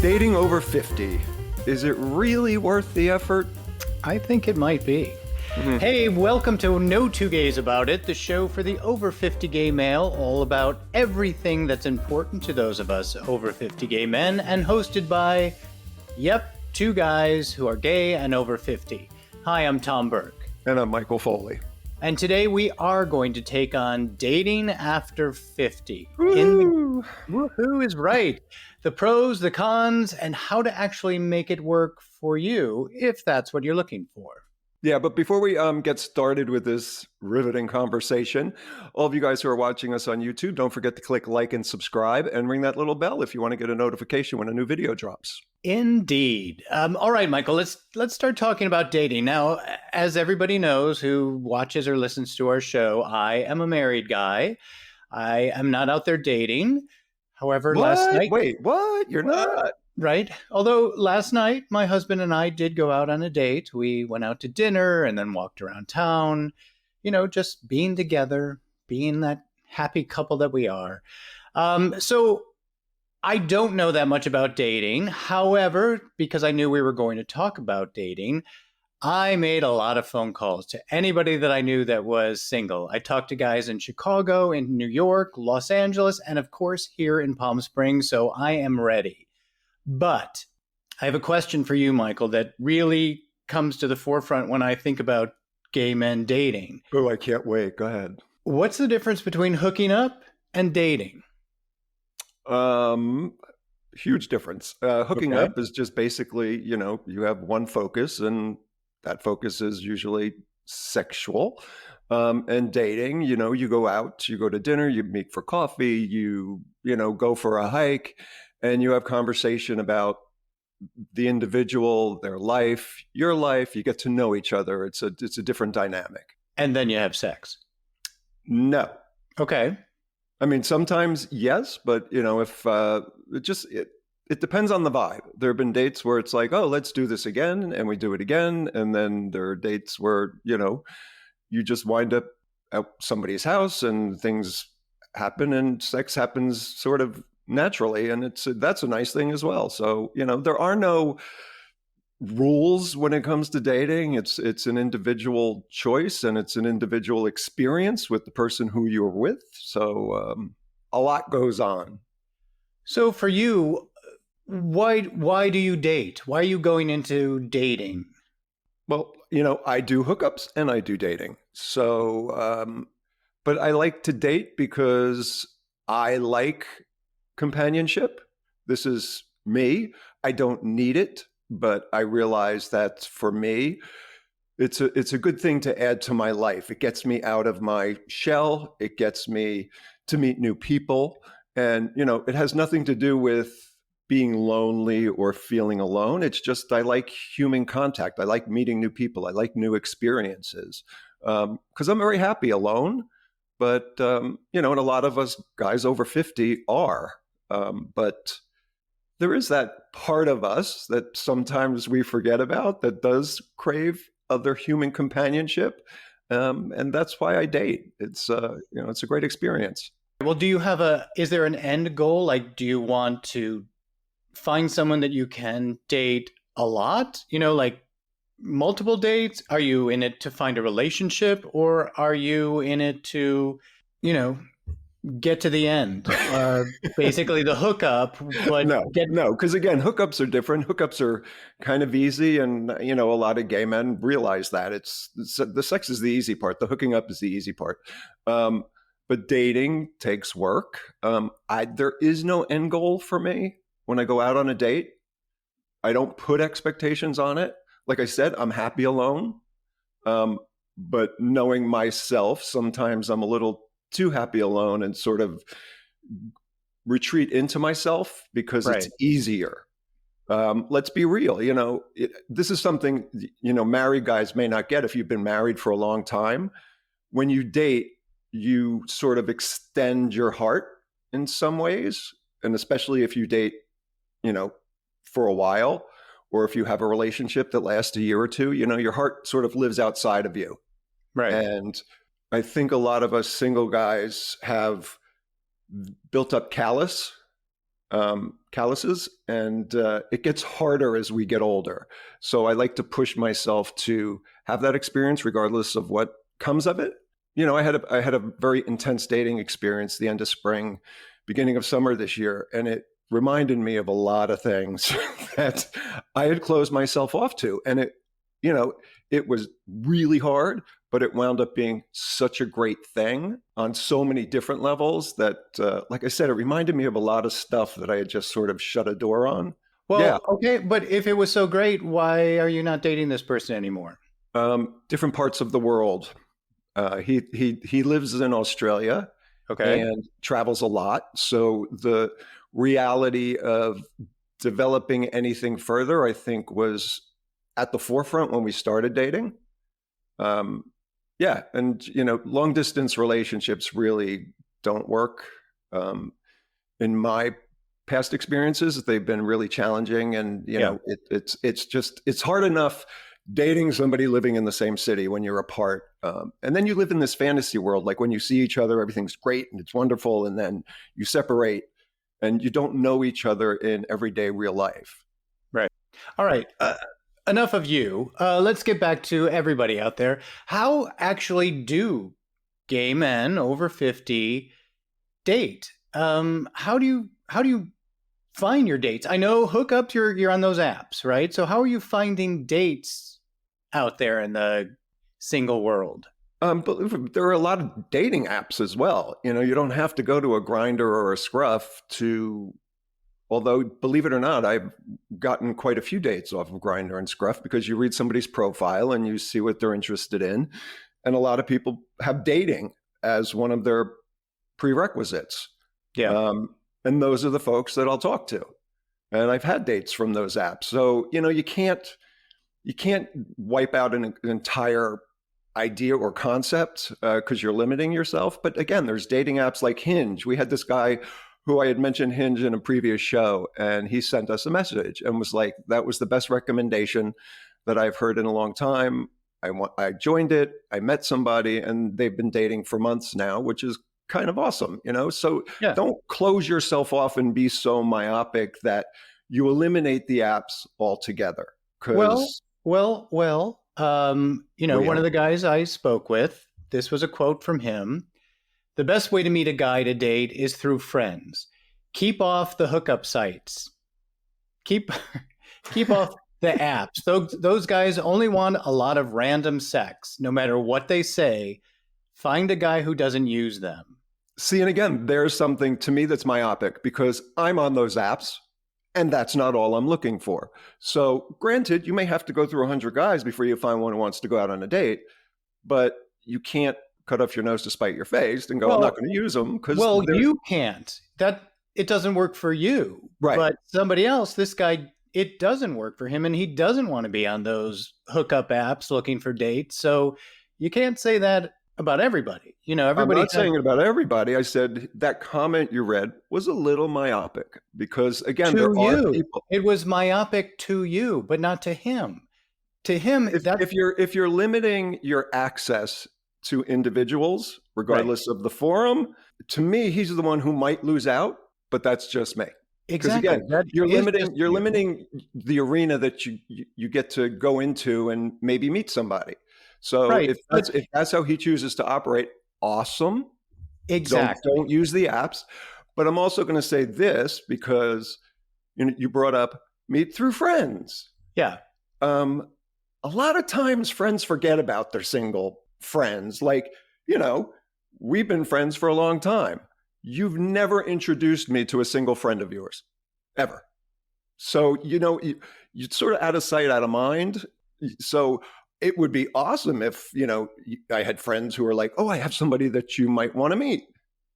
Dating over 50. Is it really worth the effort? I think it might be. Hey, welcome to No Two Gays About It, the show for the over 50 gay male, all about everything that's important to those of us over 50 gay men, and hosted by, two guys who are gay and over 50. Hi, I'm Tom Burke. And I'm Michael Foley. And today we are going to take on dating after 50. Woohoo is right. The pros, the cons, and how to actually make it work for you if that's what you're looking for. Yeah, but before we get started with this riveting conversation, all of you guys who are watching us on YouTube, don't forget to click like and subscribe and ring that little bell if you want to get a notification when a new video drops. Indeed. All right, Michael, let's start talking about dating. Now, as everybody knows who watches or listens to our show, I am a married guy. I am not out there dating. However, last night... Wait, what? You're not? Right. Although last night, my husband and I did go out on a date. We went out to dinner and then walked around town, just being together, being that happy couple that we are. So I don't know that much about dating. However, because I knew we were going to talk about dating, I made a lot of phone calls to anybody that I knew that was single. I talked to guys in Chicago, in New York, Los Angeles, and of course here in Palm Springs. So I am ready. But I have a question for you, Michael, that really comes to the forefront when I think about gay men dating. Oh, I can't wait. Go ahead. What's the difference between hooking up and dating? Huge difference. Hooking up is just basically, you have one focus, and that focus is usually sexual. And dating, you go out, you go to dinner, you meet for coffee, you go for a hike, and you have conversation about the individual, their life, your life. You get to know each other. It's a different dynamic. And then you have sex? No. Okay. I mean, sometimes yes, but if it depends on the vibe. There have been dates where it's like, oh, let's do this again, and we do it again, and then there are dates where you just wind up at somebody's house and things happen and sex happens sort of naturally, and that's a nice thing as well. So there are no rules when it comes to dating. It's an individual choice, and it's an individual experience with the person who you're with. So a lot goes on. So for you, why do you date? Why are you going into dating? Well, I do hookups and I do dating. So but I like to date because I like companionship. This is me. I don't need it, but I realize that for me, it's a good thing to add to my life. It gets me out of my shell. It gets me to meet new people. And, it has nothing to do with being lonely or feeling alone. It's just, I like human contact. I like meeting new people. I like new experiences. Because I'm very happy alone. But, and a lot of us guys over 50 are. But there is that part of us that sometimes we forget about that does crave other human companionship. And that's why I date. It's a great experience. Well, is there an end goal? Like, do you want to find someone that you can date a lot? Like multiple dates? Are you in it to find a relationship, or are you in it to, get to the end? Basically the hookup, but no, because again, hookups are different. Hookups are kind of easy, and a lot of gay men realize that it's the sex is the easy part. The hooking up is the easy part. But dating takes work. There is no end goal for me when I go out on a date. I don't put expectations on it. Like I said, I'm happy alone. But knowing myself, sometimes I'm a little too happy alone and sort of retreat into myself because It's easier. Let's be real. This is something, married guys may not get if you've been married for a long time. When you date, you sort of extend your heart in some ways. And especially if you date, for a while, or if you have a relationship that lasts a year or two, your heart sort of lives outside of you. Right. And I think a lot of us single guys have built up callus calluses, and it gets harder as we get older. So I like to push myself to have that experience regardless of what comes of it. I had a very intense dating experience the end of spring, beginning of summer this year, and it reminded me of a lot of things that I had closed myself off to. And it was really hard, but it wound up being such a great thing on so many different levels that, like I said, it reminded me of a lot of stuff that I had just sort of shut a door on. Yeah. Well, okay, but if it was so great, why are you not dating this person anymore? Different parts of the world. He lives in Australia Okay. and travels a lot. So the reality of developing anything further, I think, was at the forefront when we started dating. Yeah, and long distance relationships really don't work. In my past experiences, they've been really challenging, and Yeah. it's hard enough dating somebody living in the same city when you're apart, and then you live in this fantasy world. Like when you see each other, everything's great and it's wonderful, and then you separate, and you don't know each other in everyday real life. Right. All right. Enough of you. Let's get back to everybody out there. How actually do gay men over 50 date? How do you find your dates? I know hookups, you're on those apps, right? So how are you finding dates out there in the single world? But there are a lot of dating apps as well. You don't have to go to a Grinder or a Scruff to. Although, believe it or not, I've gotten quite a few dates off of Grindr and Scruff because you read somebody's profile and you see what they're interested in. And a lot of people have dating as one of their prerequisites. Yeah. And those are the folks that I'll talk to. And I've had dates from those apps. So, you can't wipe out an entire idea or concept because you're limiting yourself. But again, there's dating apps like Hinge. We had this guy who I had mentioned Hinge in a previous show, and he sent us a message and was like, that was the best recommendation that I've heard in a long time. I joined it, I met somebody, and they've been dating for months now, which is kind of awesome, So Yeah. don't close yourself off and be so myopic that you eliminate the apps altogether. Well, Because well. One yeah, of the guys I spoke with, this was a quote from him. The best way to meet a guy to date is through friends. Keep off the hookup sites. Keep keep off the apps. Those guys only want a lot of random sex. No matter what they say, find a guy who doesn't use them. see, and again, there's something to me that's myopic because I'm on those apps. And that's not all I'm looking for. So, granted, you may have to go through 100 guys before you find one who wants to go out on a date, but you can't cut off your nose to spite your face and go, I'm not Well, going to use them because well, they're you can't. That it doesn't work for you. right. But somebody else, this guy, it doesn't work for him, and he doesn't want to be on those hookup apps looking for dates. So you can't say that about everybody. I'm Everybody not has saying it about everybody. I said that comment you read was a little myopic because, again, to there are you. people. It was myopic to you, but not to him. To him, that If you're limiting your access to individuals, right. regardless of the forum, to me, he's the one who might lose out, but that's just me. Because Exactly. again, That is just you're you. limiting the arena that you get to go into and maybe meet somebody. So Right. But if that's how he chooses to operate, awesome. exactly. Don't use the apps. But I'm also going to say this because you brought up meet through friends. Yeah. Um, a lot of times friends forget about their single friends. Like, we've been friends for a long time. You've never introduced me to a single friend of yours, ever. So, you're sort of out of sight, out of mind. So it would be awesome if, I had friends who were like, oh, I have somebody that you might want to meet.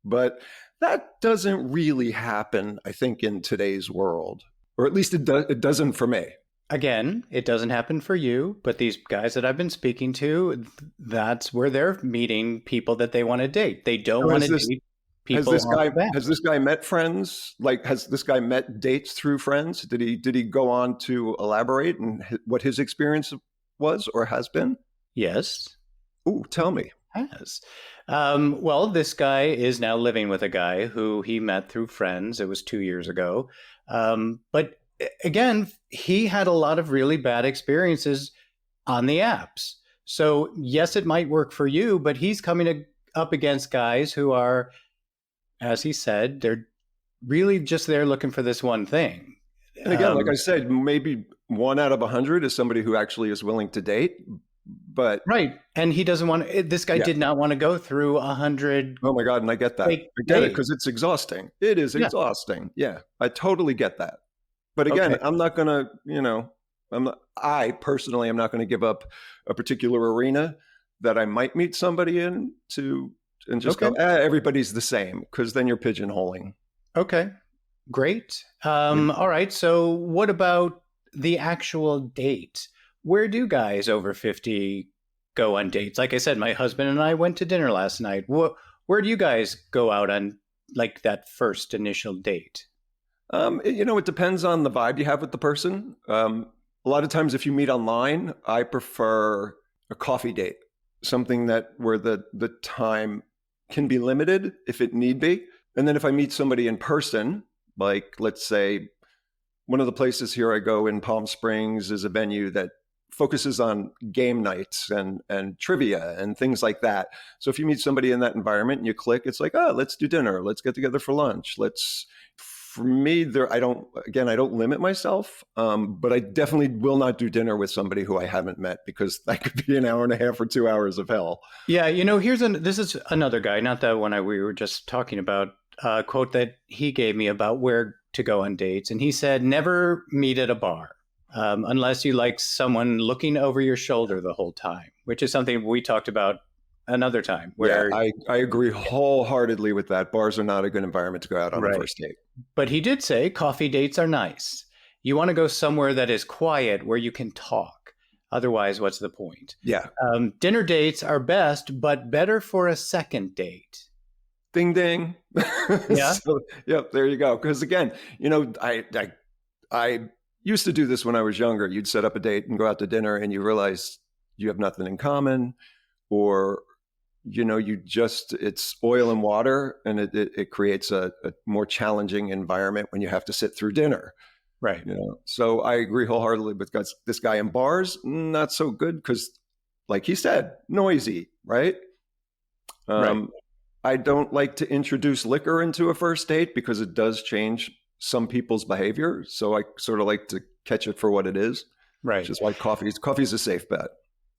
But that doesn't really happen, I think, in today's world, or at least it doesn't for me. Again, it doesn't happen for you, but these guys that I've been speaking to, that's where they're meeting people that they want to date. They don't So want to date people off the bat. has this guy met friends? Like, has this guy met dates through friends? Did he go on to elaborate and what his experience was or has been? Yes. Ooh, tell me. has. Well, this guy is now living with a guy who he met through friends. It was 2 years ago. But again, he had a lot of really bad experiences on the apps. So, yes, it might work for you, but he's coming up against guys who are, as he said, they're really just there looking for this one thing. And again, like I said, maybe 1 out of 100 is somebody who actually is willing to date. But right. And he doesn't want to, this guy did not want to go through 100. Oh my God. And I get that. I get it because it's exhausting. It is exhausting. Yeah. I totally get that. But again, I'm not going to, I personally am not going to give up a particular arena that I might meet somebody in and just go, everybody's the same, because then you're pigeonholing. Okay. Great. All right. So what about the actual date? Where do guys over 50 go on dates? Like I said, my husband and I went to dinner last night. Where do you guys go out on like that first initial date? It depends on the vibe you have with the person. A lot of times if you meet online, I prefer a coffee date, something where the time can be limited if it need be. And then if I meet somebody in person, like let's say one of the places here I go in Palm Springs is a venue that focuses on game nights and trivia and things like that. So if you meet somebody in that environment and you click, it's like, oh, let's do dinner. Let's get together for lunch. For me, I don't limit myself, but I definitely will not do dinner with somebody who I haven't met, because that could be an hour and a half or 2 hours of hell. Yeah. This is another guy, not the one we were just talking about, a quote that he gave me about where to go on dates. And he said, never meet at a bar. Unless you like someone looking over your shoulder the whole time, which is something we talked about another time. Where I agree wholeheartedly with that. Bars are not a good environment to go out on a first date. But he did say coffee dates are nice. You want to go somewhere that is quiet where you can talk. Otherwise, what's the point? Yeah. Dinner dates are best, but better for a second date. Ding, ding. Yeah. Yep. There you go. Because again, I used to do this when I was younger. You'd set up a date and go out to dinner and you realize you have nothing in common, or, it's oil and water, and it creates a more challenging environment when you have to sit through dinner. Right. So I agree wholeheartedly with this guy in bars. Not so good because, like he said, noisy, right? Right. I don't like to introduce liquor into a first date because it does change some people's behavior. So I sort of like to catch it for what it is. Right. Which is why coffee's a safe bet.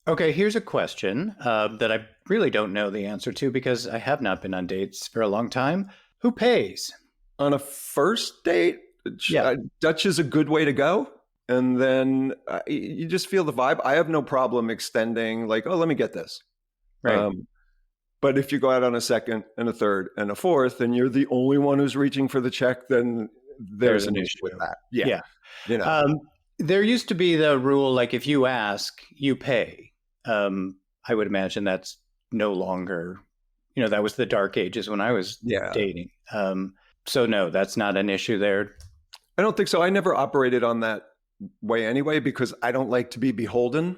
Okay, here's a question that I really don't know the answer to because I have not been on dates for a long time. Who pays? On a first date, Dutch is a good way to go. And then you just feel the vibe. I have no problem extending, like, oh, let me get this. Right. But if you go out on a second and a third and a fourth, and you're the only one who's reaching for the check, then there's an issue with that. Yeah. There used to be the rule, like if you ask, you pay. I would imagine that's no longer, that was the dark ages when I was dating. So no, that's not an issue there. I don't think so. I never operated on that way anyway, because I don't like to be beholden.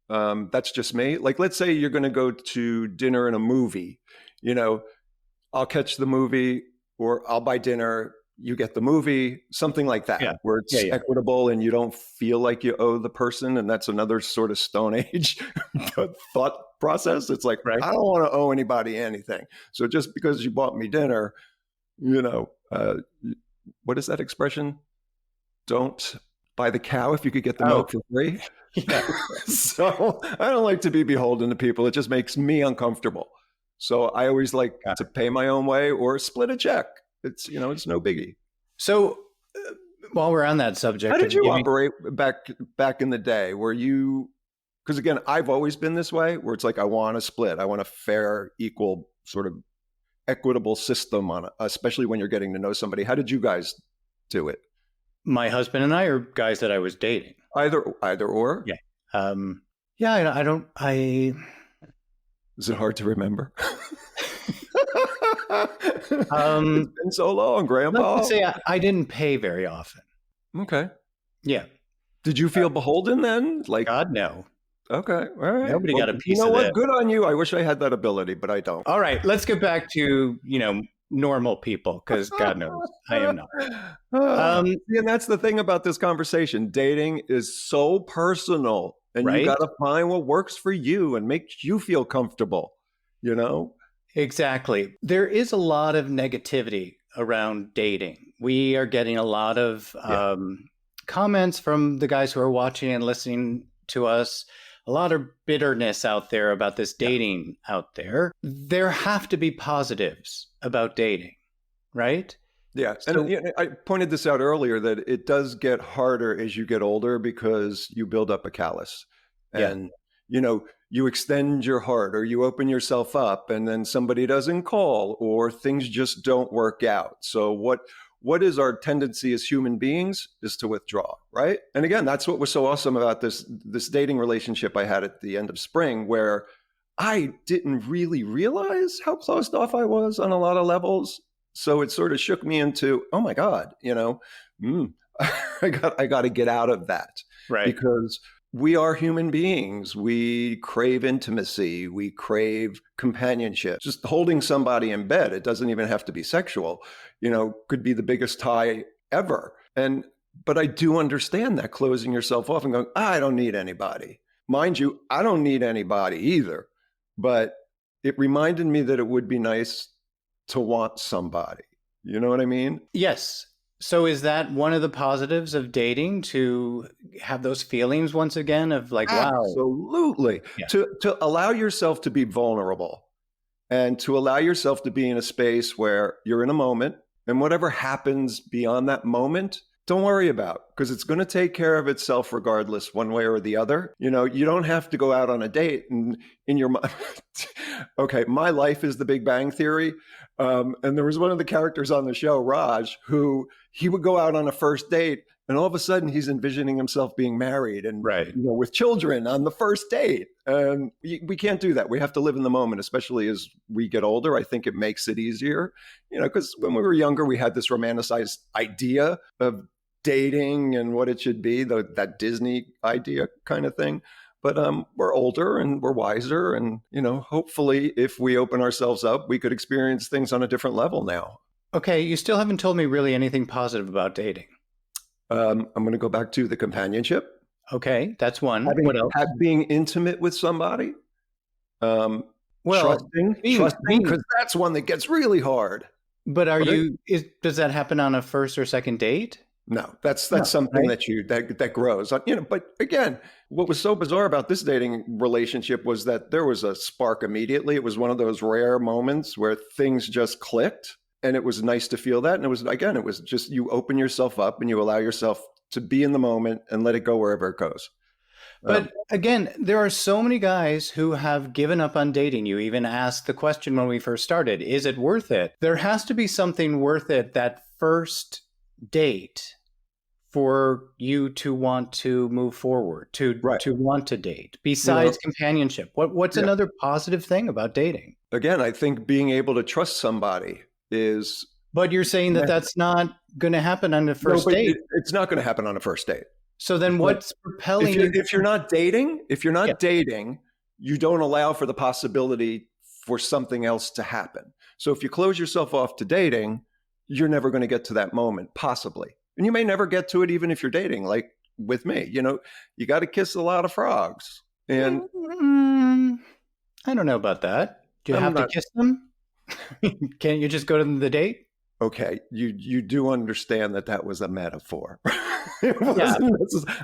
That's just me. Like, let's say you're going to go to dinner and a movie, I'll catch the movie, or I'll buy dinner, you get the movie, something like that, where it's equitable and you don't feel like you owe the person. And that's another sort of Stone Age thought process. It's like, I don't want to owe anybody anything. So just because you bought me dinner, what is that expression? Don't buy the cow if you could get the milk for free. Yeah. So I don't like to be beholden to people. It just makes me uncomfortable. So I always like to pay my own way or split a check. It's, it's no biggie. So while we're on that subject, how did you operate back in the day? Were you, because again, I've always been this way, where it's like, I want a split. I want a fair, equal, sort of equitable system on it, especially when you're getting to know somebody. How did you guys do it? My husband and I are guys that I was dating. Either or? Yeah. Is it hard to remember? It's been so long, Grandpa. Let's say I didn't pay very often. Okay. Yeah. Did you feel beholden then? Like, God, no. Okay. All right. Nobody Well, got a you piece know of this. what? Good on you. I wish I had that ability, but I don't. All right, let's get back to, normal people, because God knows I am not. Um, See, and that's the thing about this conversation. Dating is so personal, and you got right? to find what works for you and makes you feel comfortable, you know? Exactly. There is a lot of negativity around dating. We are getting a lot of Yeah. comments from the guys who are watching and listening to us. A lot of bitterness out there about this Yeah. dating out there. There have to be positives about dating, right? Yeah. And So, I pointed this out earlier that it does get harder as you get older because you build up a callus. yeah. And, you extend your heart or you open yourself up and then somebody doesn't call or things just don't work out. So what is our tendency as human beings is to withdraw, right? And again, that's what was so awesome about this dating relationship I had at the end of spring, where I didn't really realize how closed off I was on a lot of levels. So it sort of shook me into, oh my God, mm, I got to get out of that, Right. because we are human beings. We crave intimacy. We crave companionship. Just holding somebody in bed, it doesn't even have to be sexual, could be the biggest tie ever. But I do understand that closing yourself off and going, I don't need anybody. Mind you, I don't need anybody either. But it reminded me that it would be nice to want somebody. You know what I mean? Yes. So is that one of the positives of dating, to have those feelings once again of like, wow. Absolutely. Yeah. To allow yourself to be vulnerable and to allow yourself to be in a space where you're in a moment, and whatever happens beyond that moment, don't worry about, because it's going to take care of itself regardless, one way or the other. You don't have to go out on a date and in your mind. Okay, my life is the Big Bang Theory. And there was one of the characters on the show, Raj, who he would go out on a first date and all of a sudden he's envisioning himself being married and Right. with children on the first date. And we can't do that. We have to live in the moment, especially as we get older. I think it makes it easier, because when we were younger, we had this romanticized idea of dating and what it should be, that Disney idea kind of thing. But we're older and we're wiser. And, hopefully if we open ourselves up, we could experience things on a different level now. Okay, you still haven't told me really anything positive about dating. I'm going to go back to the companionship. Okay, that's one. What else? Being intimate with somebody. Well, trusting, because that's one that gets really hard. But does that happen on a first or second date? No, that's something, right? that grows. But again, what was so bizarre about this dating relationship was that there was a spark immediately. It was one of those rare moments where things just clicked, and it was nice to feel that. And it was just, you open yourself up and you allow yourself to be in the moment and let it go wherever it goes. But again, there are so many guys who have given up on dating. You even asked the question when we first started, is it worth it? There has to be something worth it that first date for you to want to move forward, to want to date, besides companionship. What's another positive thing about dating? Again, I think being able to trust somebody is... But you're saying that that's not going to happen on the first date. It's not going to happen on a first date. So then what's propelling you? If you're not dating, you don't allow for the possibility for something else to happen. So if you close yourself off to dating, you're never going to get to that moment, possibly. And you may never get to it even if you're dating, like with me. You got to kiss a lot of frogs. And I don't know about that. Do you have to kiss them? Can't you just go to the date? Okay, you do understand that was a metaphor. Yeah.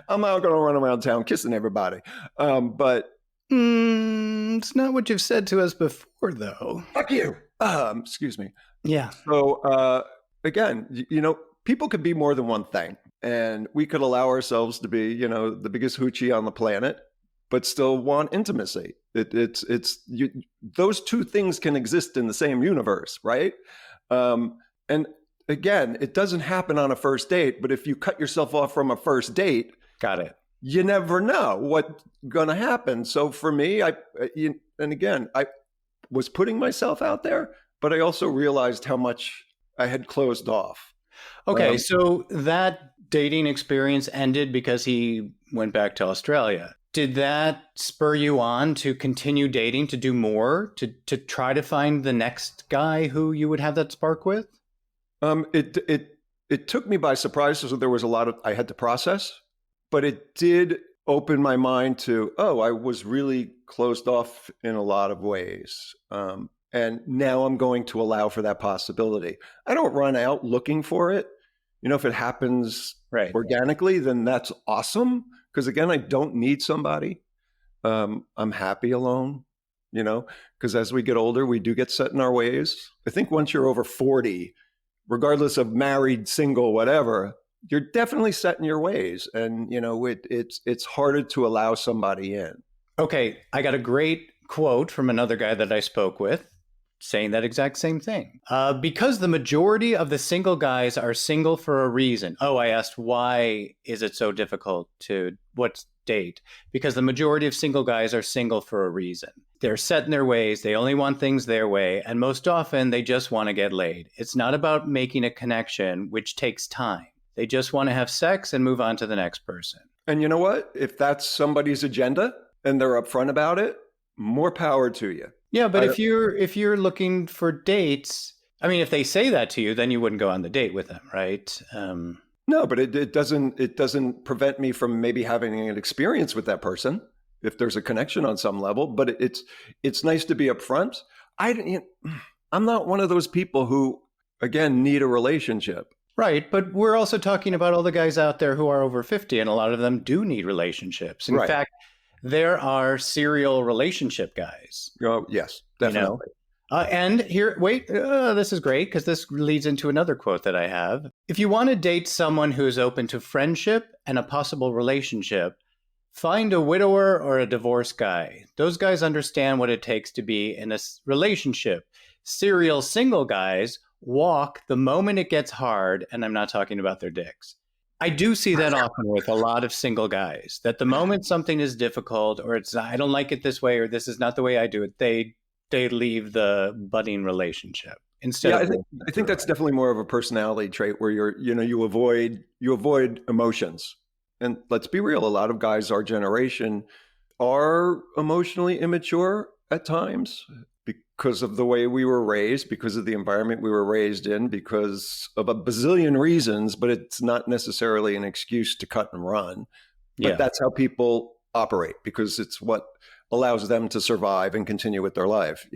I'm not going to run around town kissing everybody. But it's not what you've said to us before, though. Fuck you. Excuse me. Yeah. So again, people could be more than one thing, and we could allow ourselves to be, the biggest hoochie on the planet, but still want intimacy. Those two things can exist in the same universe, right? And again, it doesn't happen on a first date, but if you cut yourself off from a first date, got it. You never know what's going to happen. So for me, I was putting myself out there, but I also realized how much I had closed off. Okay, so that dating experience ended because he went back to Australia. Did that spur you on to continue dating, to do more, to try to find the next guy who you would have that spark with? It took me by surprise. So there was a lot of I had to process, but it did open my mind to, oh, I was really closed off in a lot of ways. And now I'm going to allow for that possibility. I don't run out looking for it. If it happens Right. organically, then that's awesome. Because again, I don't need somebody. I'm happy alone, because as we get older, we do get set in our ways. I think once you're over 40, regardless of married, single, whatever, you're definitely set in your ways. And, it's harder to allow somebody in. Okay, I got a great quote from another guy that I spoke with saying that exact same thing. Because the majority of the single guys are single for a reason. Oh, I asked, why is it so difficult to what date? Because the majority of single guys are single for a reason. They're set in their ways. They only want things their way. And most often they just want to get laid. It's not about making a connection, which takes time. They just want to have sex and move on to the next person. And you know what? If that's somebody's agenda and they're upfront about it, more power to you. Yeah, but if you're looking for dates, I mean, if they say that to you, then you wouldn't go on the date with them, right? No, but it doesn't prevent me from maybe having an experience with that person if there's a connection on some level. But it's nice to be upfront. I'm not one of those people who, again, need a relationship. Right, but we're also talking about all the guys out there who are over 50, and a lot of them do need relationships. In fact, there are serial relationship guys. Oh, yes, definitely. And here, wait, this is great because this leads into another quote that I have. If you want to date someone who is open to friendship and a possible relationship, find a widower or a divorced guy. Those guys understand what it takes to be in a relationship. Serial single guys walk the moment it gets hard, and I'm not talking about their dicks. I do see that often with a lot of single guys, that the moment something is difficult or it's I don't like it this way or this is not the way I do it, they leave the budding relationship instead. Yeah, I think that's definitely more of a personality trait where you avoid emotions. And let's be real, a lot of guys our generation are emotionally immature at times because of the way we were raised, because of the environment we were raised in, because of a bazillion reasons, but it's not necessarily an excuse to cut and run. But that's how people operate because it's what allows them to survive and continue with their life.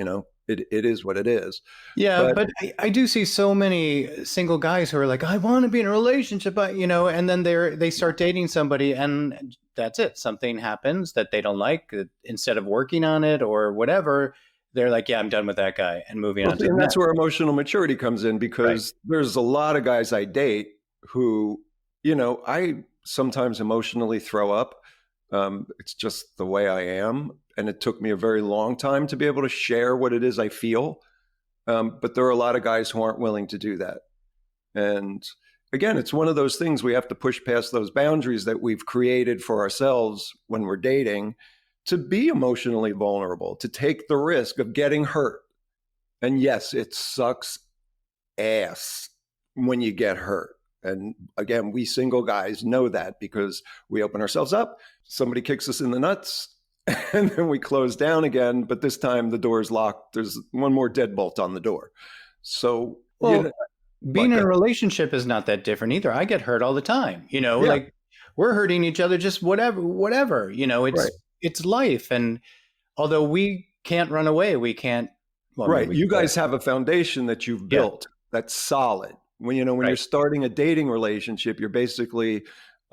It is what it is. Yeah, but I do see so many single guys who are like, I want to be in a relationship, but and then they start dating somebody and that's it. Something happens that they don't like. Instead of working on it or whatever, they're like, yeah, I'm done with that guy and moving on to the next. And that's where emotional maturity comes in because there's a lot of guys I date who, I sometimes emotionally throw up. It's just the way I am. And it took me a very long time to be able to share what it is I feel. But there are a lot of guys who aren't willing to do that. And again, it's one of those things we have to push past those boundaries that we've created for ourselves when we're dating to be emotionally vulnerable, to take the risk of getting hurt. And yes, it sucks ass when you get hurt. And again, we single guys know that because we open ourselves up, somebody kicks us in the nuts, and then we close down again. But this time the door is locked. There's one more deadbolt on the door. So, being in a relationship is not that different either. I get hurt all the time. Like we're hurting each other, just whatever. It's life. And although we can't run away, we can't. Well, right. You guys have a foundation that you've built that's solid. When you're starting a dating relationship, you're basically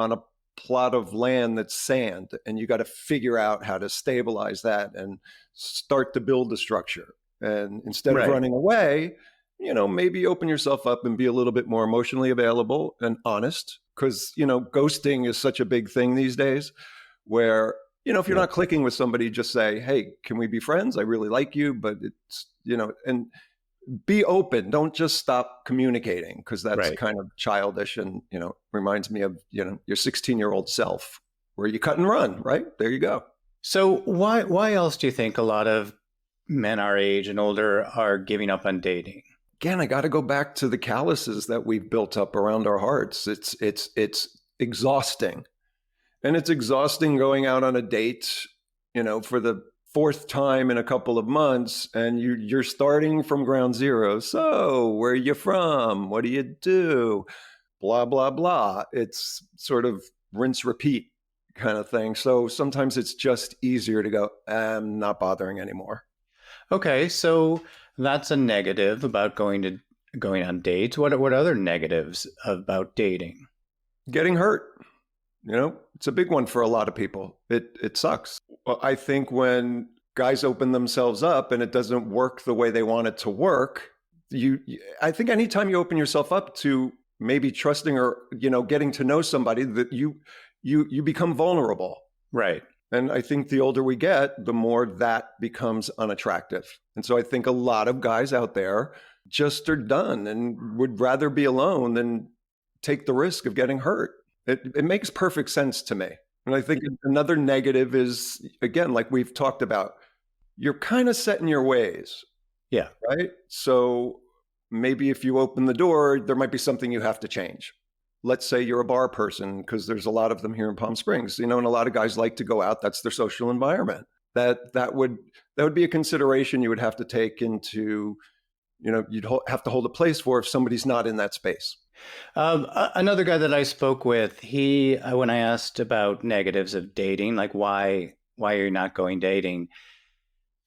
on a plot of land that's sand, and you got to figure out how to stabilize that and start to build the structure. And instead of running away, maybe open yourself up and be a little bit more emotionally available and honest, because ghosting is such a big thing these days where if you're not clicking with somebody, just say, hey, can we be friends? I really like you, but it's and be open. Don't just stop communicating because that's kind of childish and, reminds me of, your 16-year-old self where you cut and run, right? There you go. So why else do you think a lot of men our age and older are giving up on dating? Again, I got to go back to the calluses that we've built up around our hearts. It's exhausting. And it's exhausting going out on a date, for the fourth time in a couple of months, and you're starting from ground zero. So, where are you from? What do you do? Blah, blah, blah. It's sort of rinse, repeat kind of thing. So sometimes it's just easier to go, I'm not bothering anymore. Okay, so that's a negative about going on dates. What other negatives about dating? Getting hurt, it's a big one for a lot of people. It sucks. Well, I think when guys open themselves up and it doesn't work the way they want it to work, I think anytime you open yourself up to maybe trusting or getting to know somebody, that you become vulnerable. Right. And I think the older we get, the more that becomes unattractive. And so I think a lot of guys out there just are done and would rather be alone than take the risk of getting hurt. It makes perfect sense to me. And I think another negative is, again, like we've talked about, you're kind of set in your ways. Yeah. Right? So maybe if you open the door, there might be something you have to change. Let's say you're a bar person, because there's a lot of them here in Palm Springs, and a lot of guys like to go out. That's their social environment. That would be a consideration you would have to take into, you'd have to hold a place for if somebody's not in that space. Another guy that I spoke with, when I asked about negatives of dating, like why are you not going dating?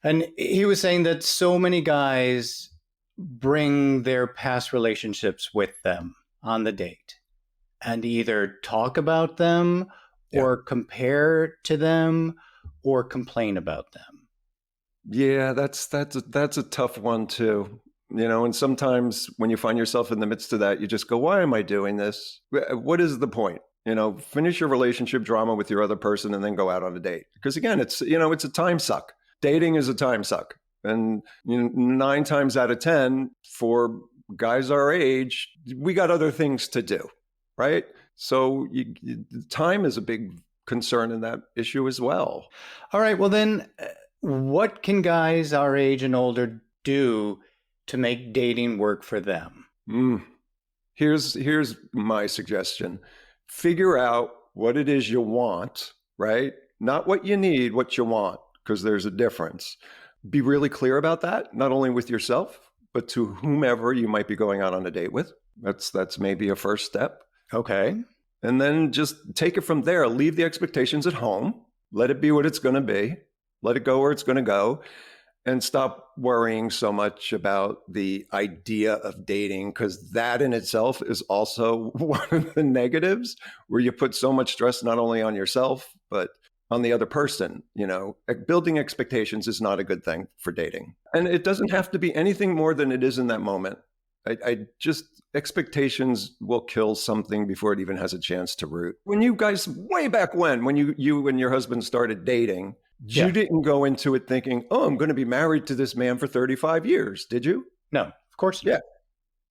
And he was saying that so many guys bring their past relationships with them on the date and either talk about them or compare to them or complain about them. Yeah, that's a tough one too. And sometimes when you find yourself in the midst of that, you just go, why am I doing this? What is the point? Finish your relationship drama with your other person and then go out on a date. Because again, it's a time suck. Dating is a time suck. And 9 times out of 10 for guys our age, we got other things to do, right? So time is a big concern in that issue as well. All right. Well, then what can guys our age and older do to make dating work for them? Here's my suggestion. Figure out what it is you want, right? Not what you need, what you want, because there's a difference. Be really clear about that, not only with yourself, but to whomever you might be going out on a date with. That's maybe a first step. Okay. And then just take it from there. Leave the expectations at home. Let it be what it's going to be. Let it go where it's going to go. And stop worrying so much about the idea of dating, because that in itself is also one of the negatives, where you put so much stress not only on yourself, but on the other person. Building expectations is not a good thing for dating. And it doesn't have to be anything more than it is in that moment. Expectations will kill something before it even has a chance to root. When you guys, way back when you and your husband started dating, you didn't go into it thinking, oh, I'm going to be married to this man for 35 years. Did you? No, of course not. Yeah.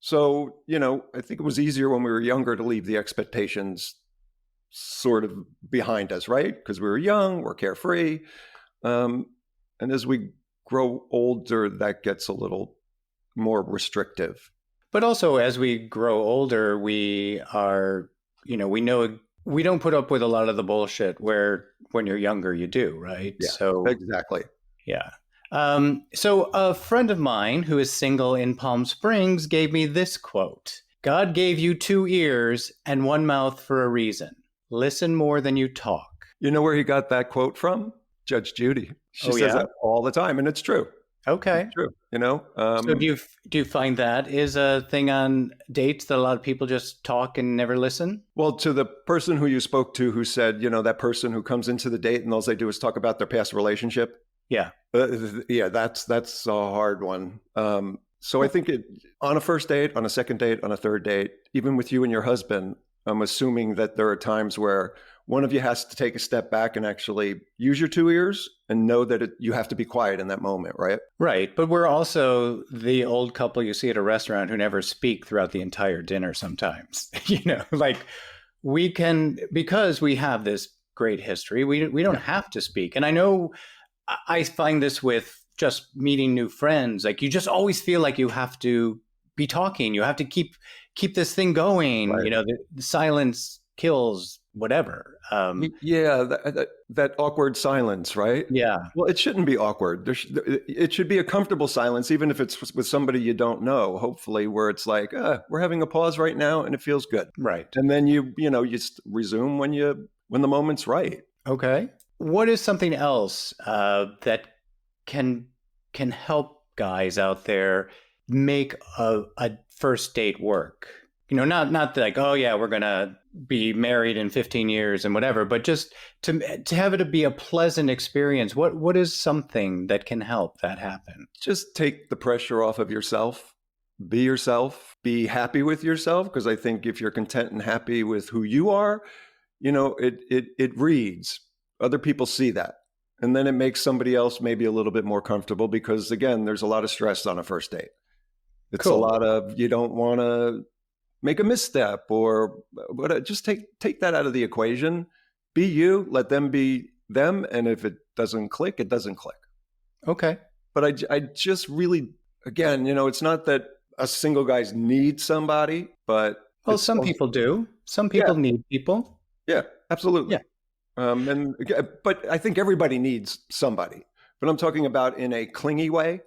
So, I think it was easier when we were younger to leave the expectations sort of behind us, right? Because we were young, we're carefree. And as we grow older, that gets a little more restrictive. But also, as we grow older, we are, we know we don't put up with a lot of the bullshit where when you're younger, you do, right? Yeah, so exactly. Yeah. So a friend of mine who is single in Palm Springs gave me this quote: God gave you 2 ears and 1 mouth for a reason. Listen more than you talk. You know where he got that quote from? Judge Judy. She says that all the time, and it's true. Okay. It's true. So do you find that is a thing on dates that a lot of people just talk and never listen? Well, to the person who you spoke to who said, that person who comes into the date and all they do is talk about their past relationship. Yeah. That's a hard one. So I think on a first date, on a second date, on a third date, even with you and your husband, I'm assuming that there are times where one of you has to take a step back and actually use your 2 ears and know that you have to be quiet in that moment, right? Right. But we're also the old couple you see at a restaurant who never speak throughout the entire dinner sometimes. We can, because we have this great history, we don't have to speak. And I know I find this with just meeting new friends. Like, you just always feel like you have to be talking. You have to keep this thing going. Right. The silence kills whatever. Yeah, that awkward silence, right? Yeah, Well, it shouldn't be awkward. It should be a comfortable silence, even if it's with somebody you don't know. Hopefully, where it's like, we're having a pause right now, and it feels good. right. And then you resume when the moment's right. Okay. What is something else that can help guys out there make a first date work? Not like, oh yeah, we're gonna be married in 15 years and whatever, but just to have it be a pleasant experience. What is something that can help that happen? Just take the pressure off of yourself. Be yourself. Be happy with yourself, because I think if you're content and happy with who you are, it reads. Other people see that. And then it makes somebody else maybe a little bit more comfortable, because again, there's a lot of stress on a first date. It's a Cool. lot of, you don't want to make a misstep or just take that out of the equation. Be you, let them be them. And if it doesn't click, it doesn't click. Okay. But I just really, again, it's not that us single guys need somebody, but Well, some people do. Some yeah, people need people. yeah, absolutely. Yeah. But I think everybody needs somebody. But I'm talking about in a clingy way,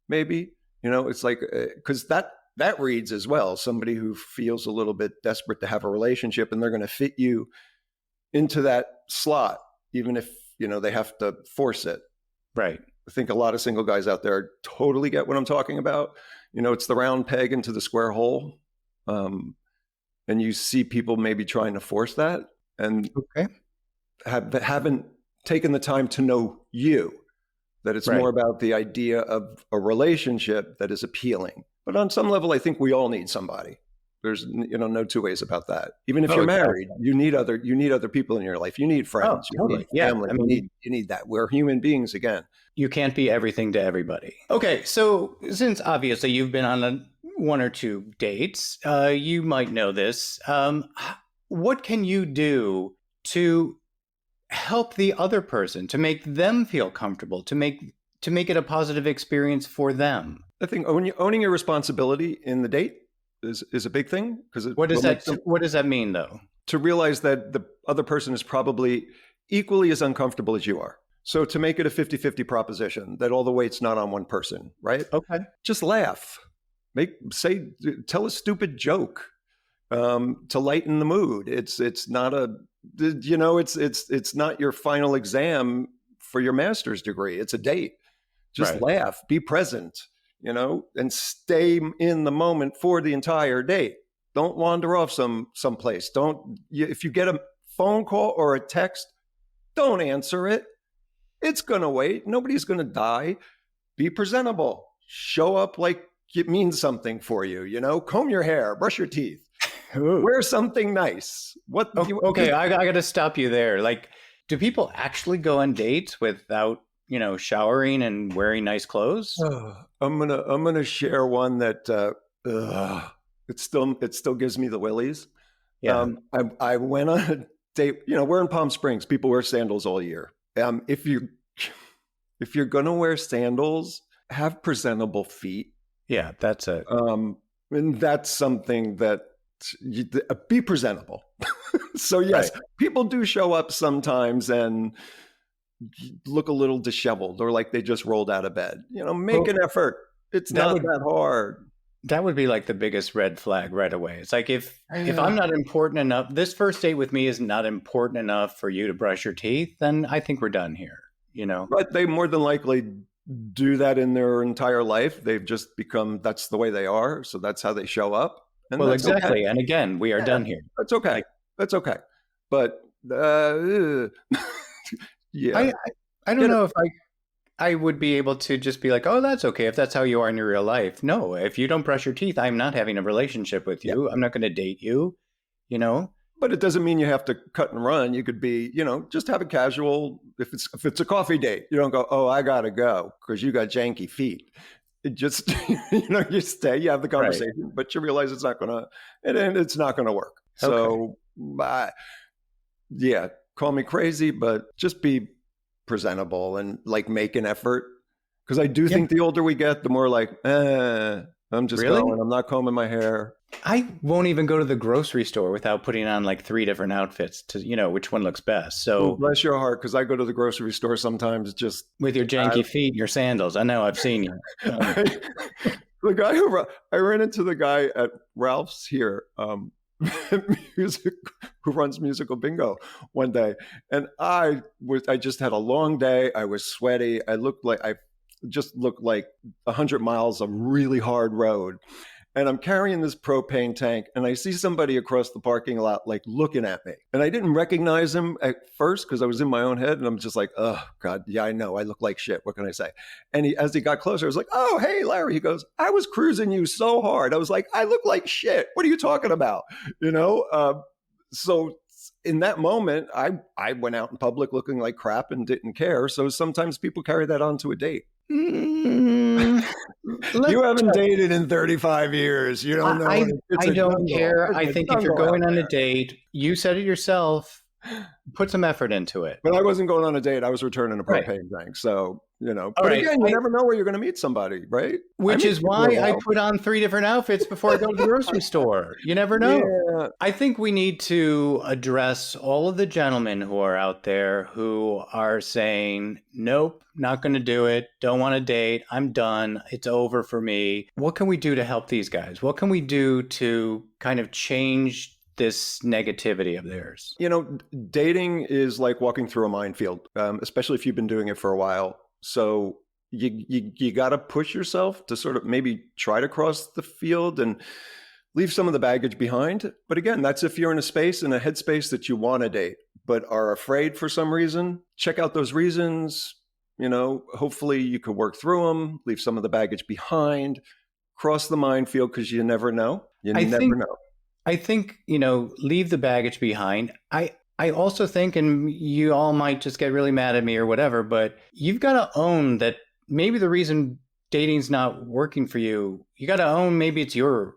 maybe. It's like, because that reads as well. Somebody who feels a little bit desperate to have a relationship, and they're going to fit you into that slot, even if they have to force it. Right. I think a lot of single guys out there totally get what I'm talking about. It's the round peg into the square hole. And you see people maybe trying to force that, and Okay. haven't taken the time to know you, that it's Right. more about the idea of a relationship that is appealing. But on some level, I think we all need somebody. There's no two ways about that. Even if Oh, you're exactly. married, you need other people in your life. You need Oh, friends, you totally. need Yeah. family, I mean, you need that. We're human beings again. you can't be everything to everybody. Okay, so since obviously you've been on one or two dates, you might know this. What can you do to help the other person, to make them feel comfortable, to make it a positive experience for them? I think owning your responsibility in the date is a big thing, because it What does will make that What does that mean, though? to realize that the other person is probably equally as uncomfortable as you are. So to make it a 50-50 proposition, that all the weight's not on one person, right? Okay. Just laugh. Tell a stupid joke to lighten the mood. It's not it's not your final exam for your master's degree. It's a date. Just Right. laugh, be present, and stay in the moment for the entire date. Don't wander off someplace. If you get a phone call or a text, don't answer it. It's going to wait. Nobody's going to die. Be presentable. Show up like it means something for you, comb your hair, brush your teeth, Ooh. wear something nice. Okay, I got to stop you there. Like, do people actually go on dates without, showering and wearing nice clothes? I'm gonna share one that it still gives me the willies. Yeah. I went on a date. We're in Palm Springs. People wear sandals all year. If you're gonna wear sandals, have presentable feet. Yeah, that's a And that's something that be presentable. So yes, right. people do show up sometimes and look a little disheveled, or like they just rolled out of bed. Make Well, an effort. It's that not would that hard. that would be like the biggest red flag right away. It's like if I'm not important enough, this first date with me is not important enough for you to brush your teeth, then I think we're done here, But they more than likely do that in their entire life. They've just become, that's the way they are. So that's how they show up. And Well, that's exactly. okay. And again, we are Yeah, done here. that's okay. Like, That's okay. But yeah, I don't get it. know if I would be able to just be like, oh, that's okay if that's how you are in your real life. No, if you don't brush your teeth, I'm not having a relationship with Yeah. you. I'm not going to date you, But it doesn't mean you have to cut and run. You could be, just have a casual. If it's a coffee date, you don't go, oh, I gotta go because you got janky feet. It just, you stay, you have the Right. conversation, but you realize it's not gonna work. So, yeah, call me crazy, but just be presentable and like make an effort. Because I do Yeah. think the older we get, the more like, I'm just Really? going. I'm not combing my hair. I won't even go to the grocery store without putting on like 3 different outfits to, which one looks best. Well, So bless your heart, because I go to the grocery store sometimes. Just with your I, janky feet and your sandals, I know I've seen you. the guy who I ran into the guy at Ralph's here, music, who runs musical bingo one day, and I just had a long day. I was sweaty. I just looked like 100 miles of really hard road. And I'm carrying this propane tank, and I see somebody across the parking lot like looking at me. And I didn't recognize him at first because I was in my own head, and I'm just like, oh God, yeah, I know, I look like shit. What can I say? And as he got closer, I was like, oh, hey, Larry. He goes, I was cruising you so hard. I was like, I look like shit. What are you talking about? So in that moment, I went out in public looking like crap and didn't care. So sometimes people carry that on to a date. Mm, You haven't dated in 35 years. You don't know. I don't care. I think if you're going on a date, you said it yourself, put some effort into it. But I wasn't going on a date. I was returning a propane tank. So, but again, you never know where you're going to meet somebody, right? Which is why I put on 3 different outfits before I go to the grocery store. You never know. Yeah. I think we need to address all of the gentlemen who are out there who are saying, nope, not going to do it. Don't want to date. I'm done. It's over for me. What can we do to help these guys? What can we do to kind of change this negativity of theirs? Dating is like walking through a minefield, especially if you've been doing it for a while. So you got to push yourself to sort of maybe try to cross the field and leave some of the baggage behind. But again, that's if you're in a headspace that you want to date, but are afraid for some reason. Check out those reasons. Hopefully you could work through them, leave some of the baggage behind, cross the minefield, because you never know. I think, leave the baggage behind. I also think, and you all might just get really mad at me or whatever, but you've got to own that maybe the reason dating's not working for you, you got to own maybe it's you.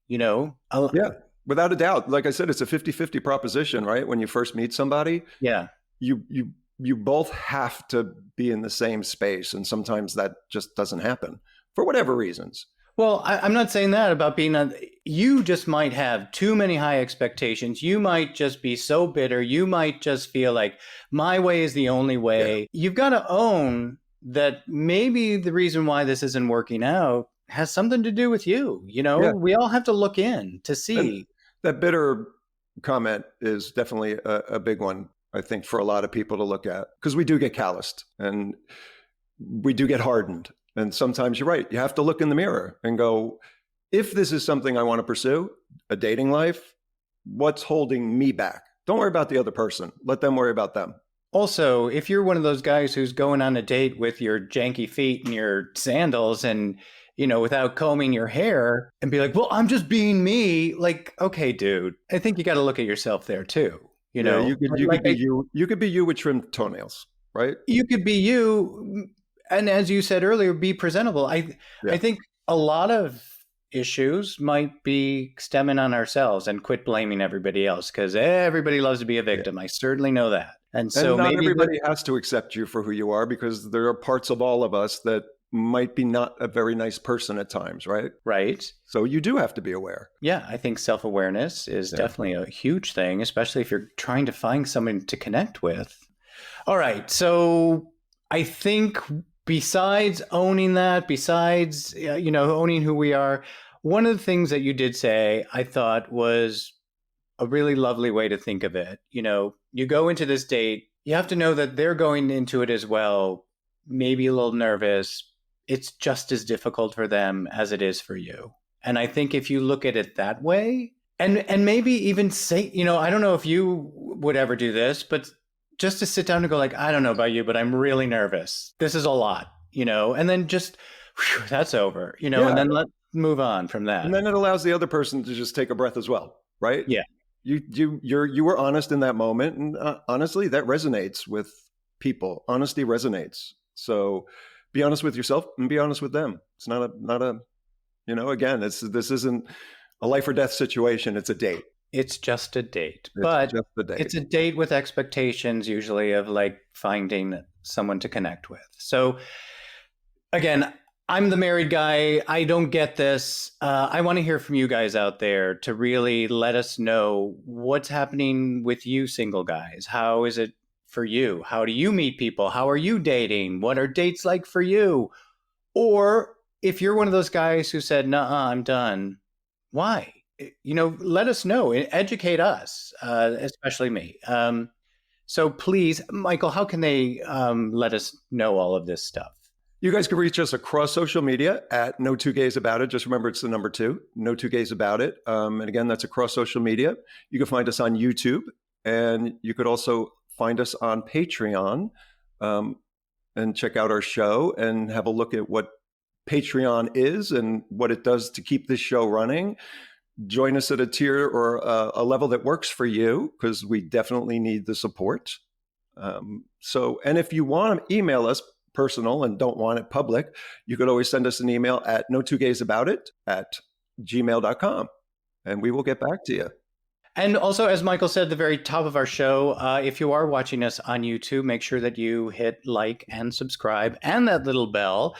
Yeah, without a doubt. Like I said, it's a 50-50 proposition, right? When you first meet somebody, yeah, you both have to be in the same space. And sometimes that just doesn't happen for whatever reasons. Well, I'm not saying that about you just might have too many high expectations. You might just be so bitter. You might just feel like my way is the only way. Yeah. You've got to own that maybe the reason why this isn't working out has something to do with you. Yeah. We all have to look in to see. And that bitter comment is definitely a big one, I think, for a lot of people to look at, because we do get calloused and we do get hardened. And sometimes you're right. You have to look in the mirror and go, if this is something I want to pursue, a dating life, what's holding me back? Don't worry about the other person. Let them worry about them. Also, if you're one of those guys who's going on a date with your janky feet and your sandals and, without combing your hair and be like, well, I'm just being me. Like, okay, dude, I think you got to look at yourself there too. You could be you with trimmed toenails, right? You could be you. And as you said earlier, be presentable. I think a lot of issues might be stemming on ourselves, and quit blaming everybody else, because everybody loves to be a victim. Yeah. I certainly know that. And so not everybody has to accept you for who you are, because there are parts of all of us that might be not a very nice person at times, right? Right. So you do have to be aware. Yeah, I think self-awareness is definitely a huge thing, especially if you're trying to find someone to connect with. All right. So I think besides owning that, owning who we are, one of the things that you did say, I thought was a really lovely way to think of it. You go into this date, you have to know that they're going into it as well, maybe a little nervous. It's just as difficult for them as it is for you. And I think if you look at it that way, and maybe even say, I don't know if you would ever do this, but just to sit down and go like, I don't know about you, but I'm really nervous. This is a lot, and then just, that's over, and then let's move on from that. And then it allows the other person to just take a breath as well, right? Yeah. You were honest in that moment, and honestly, that resonates with people. Honesty resonates. So be honest with yourself and be honest with them. It's not a again, this isn't a life or death situation. It's a date. It's just a date, it's a date with expectations usually of like finding someone to connect with. So again, I'm the married guy. I don't get this. I want to hear from you guys out there to really let us know what's happening with you single guys. How is it for you? How do you meet people? How are you dating? What are dates like for you? Or if you're one of those guys who said, "Nuh-uh, I'm done," why? Let us know. Educate us, especially me. So please, Michael, how can they let us know all of this stuff? You guys can reach us across social media at No Two Gays About It. Just remember, it's the number 2, No Two Gays About It. And again, that's across social media. You can find us on YouTube, and you could also find us on Patreon, and check out our show and have a look at what Patreon is and what it does to keep this show running. Join us at a tier or a level that works for you, because we definitely need the support. And if you want to email us personal and don't want it public, you could always send us an email at no2gaysabout@gmail.com, and we will get back to you. And also, as Michael said at the very top of our show, if you are watching us on YouTube, make sure that you hit like and subscribe and that little bell.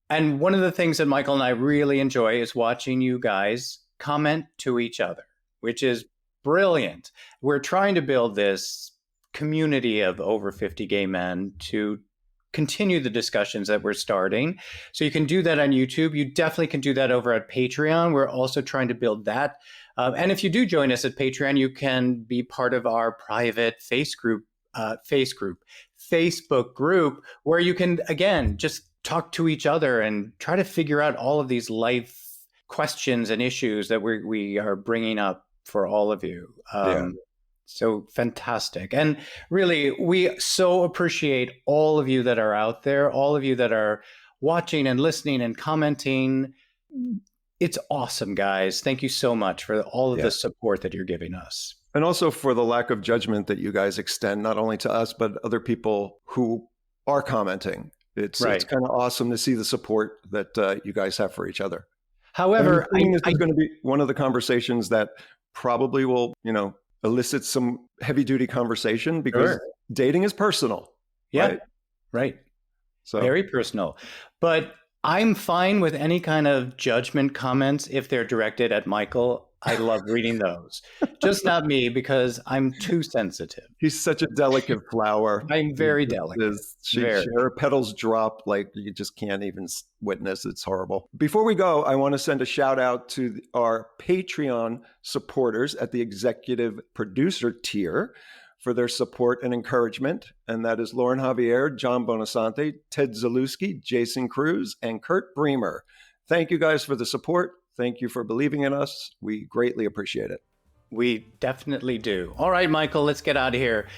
And one of the things that Michael and I really enjoy is watching you guys comment to each other, which is brilliant. We're trying to build this community of over 50 gay men to continue the discussions that we're starting. So you can do that on YouTube. You definitely can do that over at Patreon. We're also trying to build that. And if you do join us at Patreon, you can be part of our private Facebook group, where you can, again, just talk to each other and try to figure out all of these life questions and issues that we are bringing up for all of you. So fantastic. And really, we so appreciate all of you that are out there, all of you that are watching and listening and commenting. It's awesome, guys. Thank you so much for all of the support that you're giving us. And also for the lack of judgment that you guys extend, not only to us, but other people who are commenting. It's kind of awesome to see the support that you guys have for each other. However, this is going to be one of the conversations that probably will, elicit some heavy duty conversation, because dating is personal. Right. So very personal. But I'm fine with any kind of judgment comments if they're directed at Michael. I love reading those. Just not me, because I'm too sensitive. He's such a delicate flower. I'm very delicate. Her petals drop like you just can't even witness. It's horrible. Before we go, I want to send a shout out to our Patreon supporters at the executive producer tier for their support and encouragement. And that is Lauren Javier, John Bonasante, Ted Zalewski, Jason Cruz, and Kurt Bremer. Thank you guys for the support. Thank you for believing in us. We greatly appreciate it. We definitely do. All right, Michael, let's get out of here.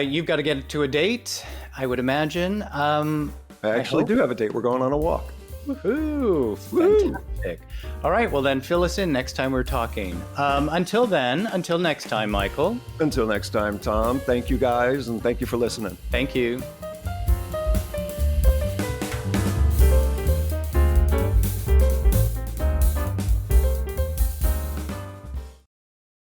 You've got to get to a date, I would imagine. I actually do have a date. We're going on a walk. Woohoo! Fantastic. All right, well then fill us in next time we're talking. Until next time, Michael. Until next time, Tom. Thank you guys, and thank you for listening. Thank you.